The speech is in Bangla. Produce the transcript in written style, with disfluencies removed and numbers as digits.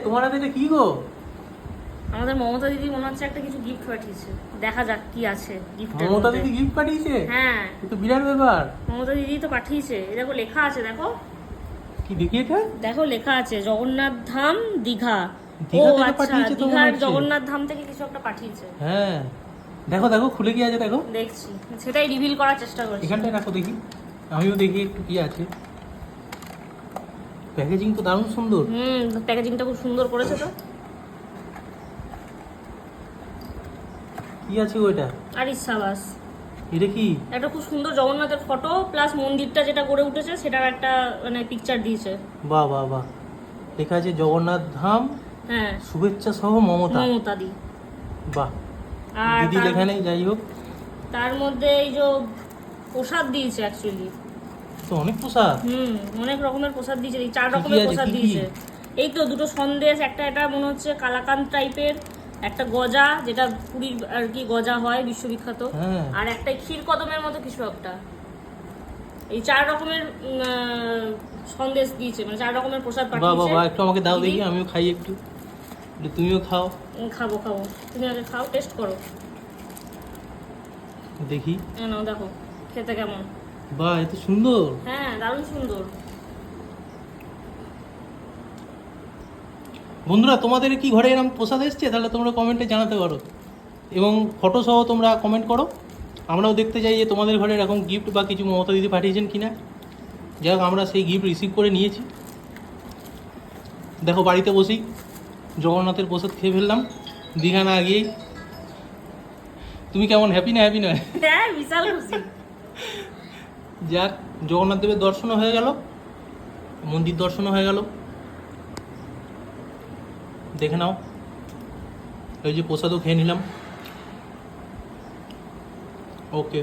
তোমার হাতে এটা কি গো? আমাদের মমতা দিদি মনে হচ্ছে একটা কিছু গিফট পাঠিয়েছে, দেখা যাক কি আছে গিফট। মমতা দিদি গিফট পাঠিয়েছে? হ্যাঁ, এ তো বিরাট ব্যাপার। মমতা দিদি তো পাঠিয়েছে। এই দেখো লেখা আছে, দেখো কি দেখি এটা? দেখো লেখা আছে জগন্নাথ ধাম দীঘা। ও দীঘা থেকে আচ্ছা, পাঠিয়েছে তো মনে দীঘার হচ্ছে। জগন্নাথ ধাম থেকে কিছু একটা পাঠিয়েছে। হ্যাঁ, দেখো দেখো খুলে কি আছে দেখো। দেখছি, সেটাই রিভিল করার চেষ্টা করছি। এখানটায় রাখো দেখি, আমিও দেখি একটু কি আছে। প্যাকেজিং তো দারুণ সুন্দর। প্যাকেজিংটা খুব সুন্দর করেছে তো। কি আছে গো এটা? আর সাবাস, এটা কি? একটা খুব সুন্দর জগন্নাথের ফটো প্লাস মন্দিরটা যেটা গড়ে উঠেছে সেটার একটা মানে পিকচার দিয়েছে। বাহ বাহ বাহ, লেখা আছে জগন্নাথ ধাম হ্যাঁ, শুভেচ্ছা সহ মমতা। মমতা দি। বাহ, আর দিদি লেখা নেই, যাই হোক। তার মধ্যে এই যে প্রসাদ দিয়েছে অ্যাকচুয়ালি। তো অনেক প্রসাদ। অনেক রকমের প্রসাদ দিয়েছে, এই 4 কি কি রকমের আছে, প্রসাদ কি কি? দিয়েছে। এই তো দুটো সন্দেশ, একটা এটা মনে হচ্ছে কালাকান্দ টাইপের, একটা গজা যেটা পুরীর আর কি গজা হয় বিশ্ববিখ্যাত, হ্যাঁ। আর একটা ক্ষীর কদমের মতো কিছু একটা। এই 4 রকমের সন্দেশ দিয়েছে, মানে 4 রকমের প্রসাদ বাহ বাহ পাঠিয়েছে। বাহ, একটু আমাকে দাও দিদি। দেখি, আমিও খাই একটু। একটু তুমিও খাও। খাবো খাবো, তুমি আগে খাও, টেস্ট করো। দেখি। নাও দেখো খেতে কেমন। বাহ, এত সুন্দর। হ্যাঁ, দারুণ সুন্দর। বন্ধুরা, তোমাদের কি ঘরে এরকম প্রসাদ এসছে? তাহলে তোমরা কমেন্টে জানাতে পারো, এবং ফটো সহ তোমরা কমেন্ট করো। আমরাও দেখতে চাই যে তোমাদের ঘরে এরকম গিফট বা কিছু মমতা দিদি পাঠিয়েছেন কিনা। যাই হোক, আমরা সেই গিফট রিসিভ করে নিয়েছি। দেখো, বাড়িতে বসেই জগন্নাথের প্রসাদ খেয়ে ফেললাম দীঘা না গিয়েই। তুমি কেমন, হ্যাপি না হ্যাপি নয়? হ্যাঁ, বিশাল খুশি। যাক, জগন্নাথ দেবের দর্শনও হয়ে গেল, মন্দির দর্শনও হয়ে গেল। দেখে নাও, এই যে প্রসাদও খেয়ে নিলাম। ওকে।